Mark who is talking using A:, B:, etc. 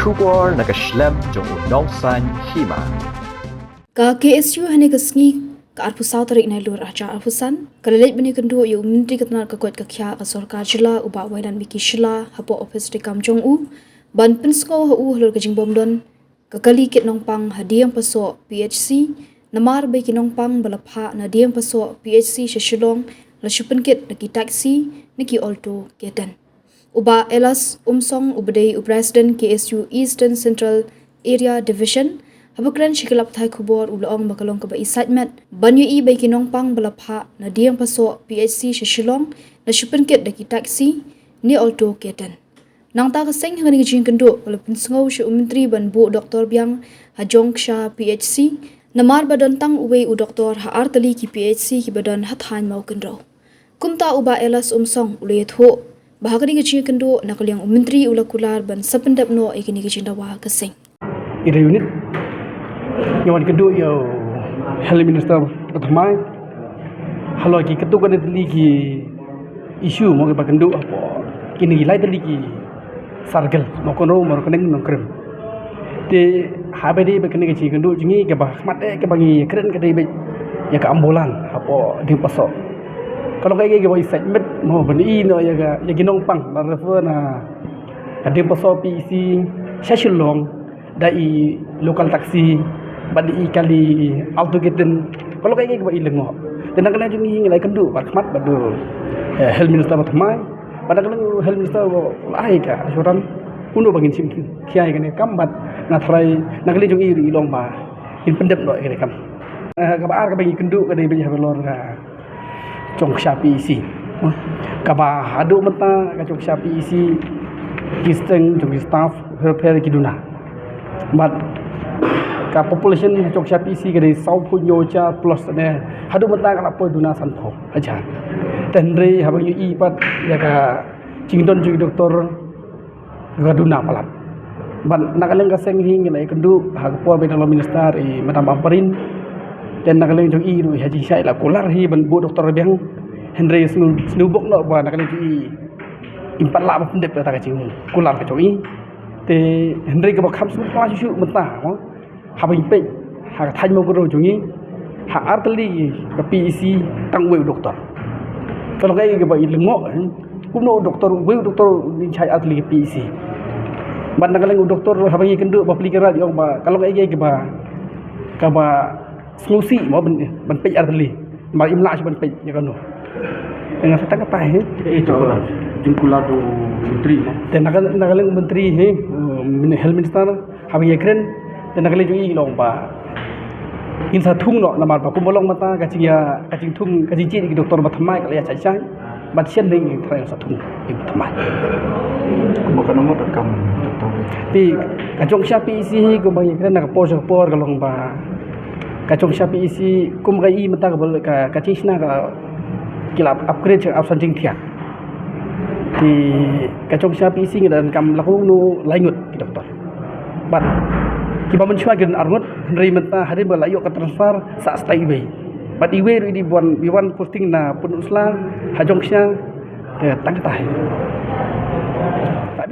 A: Shubor nakaslem jong unongsan hima.
B: Ka KSU hane ka sngi ka arpu sau tarik nai lur aja arpusan kalelait bani kendo yu menteri ketnar ka kot ka khya ka sarkar jila uba waidan biki shila hapo office de kam jong u ban pinsko ha u hlur ka jingbom don ka kali kit nong pang hadiam paso PHC namar bai kinong pang balapha na diam paso PHC shishilong la shupen kit na ki taxi niki alto ketan uba elas umsong ubadei president KSU Eastern Central Area Division habakran shikilap thai khubor ulong bakalong ka ba excitement banyu i bai kinong pang balapha na diang paso PHC shishilong na shupen kit daki taxi ni alto ketan nang ta ka seng ngani jing kendo palapin sngo shi menteri ban bu Dr. Biang Hajong Sha PHC namar badon tang uwe u Dr. Ha Artali ki PHC ki badon hathan mau kendo kumta uba elas umsong ule tho bahagani jing kendo nakaliang menteri ulakular ban sapendap no ikini jindawa ka seng
C: ira unit yang kedua yo Health Minister pertama halo ki ketu kan lagi isu mau ke kendu apa kini gilai lagi sargal mau kono mau keneng nongkrem te habedi bekene ke kendu jingi ke bah mate ke bagi keren ke dei ya ke ambulan apa di pasok kalau kayak ke boy segment mau beni no ya ginong pang na refer na di pasok PC Shashilong dai lokal taksi badi kali auto kitten kalau kayak gitu ilengo dan kena jungi nilai kendu barkmat badu Health Minister pertama pada kalau Health Minister lai ka asuran uno bangin sim kiai kan kambat na trai na kali jungi ilong ba in pendep no kene kam ka ba ka bagi kendu ka dei bagi lor ka chong sapi isi ka ba hadu mata ka chong sapi isi kisteng jungi staff repair kiduna but ka population chok sapi isi ke sau punyo cha plus ne hadu mata kala po duna sanpho aja tenre habang yu pat ya ka cingdon ju doktor gaduna palat ban nakaleng ka seng hing lai kendu ha pol be dalam minister i madam amparin dan nakaleng ju i ru haji sai la kolar hi ban bu doktor beng henry snubok no ba nakaleng ju i impat la ba pendep ta ka cing kolar ka joi te henry ka ba kham su pa su mata habang pe ha than mo gro jungi ha artli ka PEC tang we doktor kalau kayak ke ba ilengo kuno doktor we doktor ni chai artli PEC ban nakaleng doktor habang kendu ba plikara di ba kalau kayak ke ba ka ba solusi mo ban pe artli ba imla ban pe ya kanu dengan kata kata
D: itu jungkula tu menteri
C: dan nakaleng menteri Health Minister habang keren dan nakali jungi long ba insa thung no namar ba kumolong mata kacing thung kacing ci di doktor bathamai kala ya chai bat sian ding trai sa thung di bathamai
D: bukan nomor rekam doktor
C: pi kacong sapi isi ko bang kena nak por kalong ba kacong sapi isi kum ga i mata ka kacing sna ka kilap upgrade option jing thia di kacong sapi isi dan kam lakung nu laingut di doktor bat kiba mencuagen arnut henry menta hari balayo ka transfer sa stay way but iwe ri di buan posting na pun usla hajong sya tang tai tak